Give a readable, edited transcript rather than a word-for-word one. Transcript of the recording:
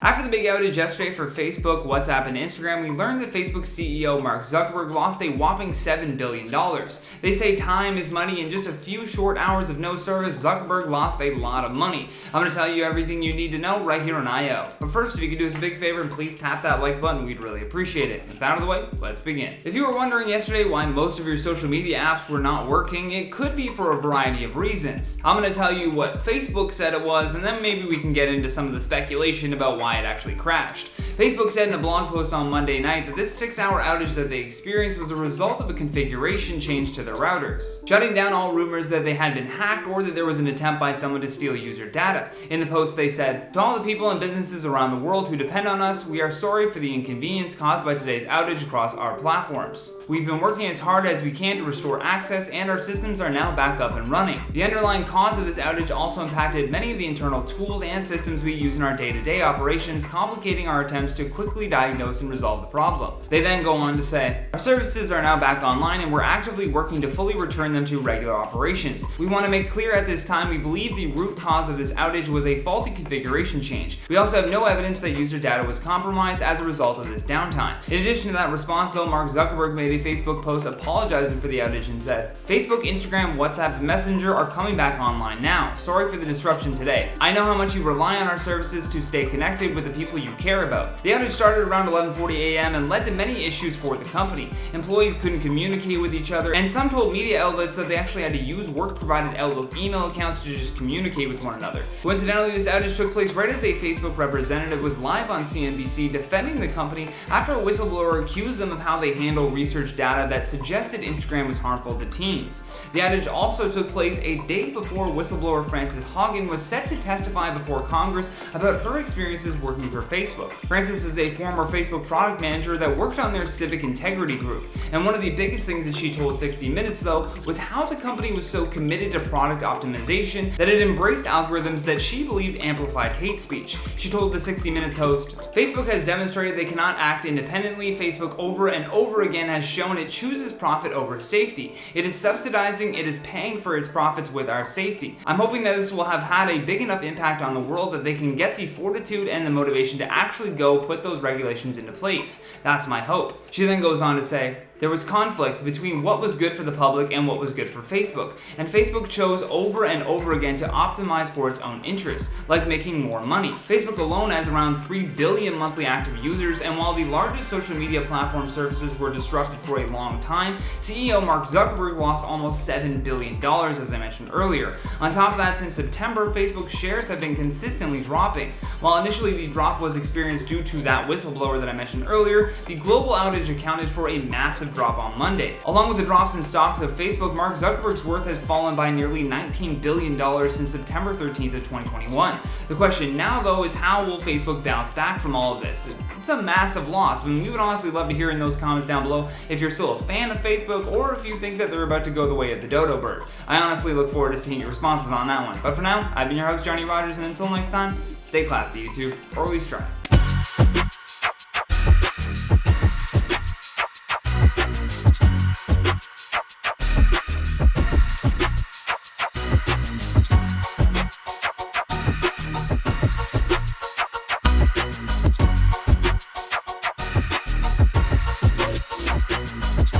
After the big outage yesterday for Facebook, WhatsApp, and Instagram, we learned that Facebook CEO Mark Zuckerberg lost a whopping $7 billion. They say time is money. In just a few short hours of no service, Zuckerberg lost a lot of money. I'm going to tell you everything you need to know right here on I.O. But first, if you could do us a big favor and please tap that like button, we'd really appreciate it. With that out of the way, let's begin. If you were wondering yesterday why most of your social media apps were not working, it could be for a variety of reasons. I'm going to tell you what Facebook said it was, and then maybe we can get into some of the speculation about why it actually crashed. Facebook said in a blog post on Monday night that this 6-hour outage that they experienced was a result of a configuration change to their routers, shutting down all rumors that they had been hacked or that there was an attempt by someone to steal user data. In the post they said, "To all the people and businesses around the world who depend on us, we are sorry for the inconvenience caused by today's outage across our platforms. We've been working as hard as we can to restore access, and our systems are now back up and running. The underlying cause of this outage also impacted many of the internal tools and systems we use in our day-to-day operations, complicating our attempts to quickly diagnose and resolve the problem." They then go on to say, "Our services are now back online and we're actively working to fully return them to regular operations. We want to make clear at this time we believe the root cause of this outage was a faulty configuration change. We also have no evidence that user data was compromised as a result of this downtime." In addition to that response though, Mark Zuckerberg made a Facebook post apologizing for the outage and said, "Facebook, Instagram, WhatsApp, and Messenger are coming back online now. Sorry for the disruption today. I know how much you rely on our services to stay connected with the people you care about." The outage started around 11:40 a.m. and led to many issues for the company. Employees couldn't communicate with each other, and some told media outlets that they actually had to use work-provided Outlook email accounts to just communicate with one another. Coincidentally, this outage took place right as a Facebook representative was live on CNBC defending the company after a whistleblower accused them of how they handle research data that suggested Instagram was harmful to teens. The outage also took place a day before whistleblower Frances Haugen was set to testify before Congress about her experiences working for Facebook. Frances is a former Facebook product manager that worked on their civic integrity group, and one of the biggest things that she told 60 Minutes though was how the company was so committed to product optimization that it embraced algorithms that she believed amplified hate speech. She told the 60 Minutes host, "Facebook has demonstrated they cannot act independently. Facebook over and over again has shown it chooses profit over safety. It is subsidizing, it is paying for its profits with our safety. I'm hoping that this will have had a big enough impact on the world that they can get the fortitude and the motivation to actually go put those regulations into place. That's my hope." She then goes on to say, "There was conflict between what was good for the public and what was good for Facebook, and Facebook chose over and over again to optimize for its own interests, like making more money. Facebook alone has around 3 billion monthly active users, and while the largest social media platform services were disrupted for a long time, CEO Mark Zuckerberg lost almost $7 billion, as I mentioned earlier. On top of that, since September, Facebook's shares have been consistently dropping. While initially the drop was experienced due to that whistleblower that I mentioned earlier, the global outage accounted for a massive drop on Monday. Along with the drops in stocks of Facebook, Mark Zuckerberg's worth has fallen by nearly $19 billion since September 13th of 2021. The question now though is how will Facebook bounce back from all of this? It's a massive loss. I mean, we would honestly love to hear in those comments down below if you're still a fan of Facebook or if you think that they're about to go the way of the dodo bird. I honestly look forward to seeing your responses on that one. But for now, I've been your host Johnny Rogers, and until next time, stay classy YouTube, or at least try.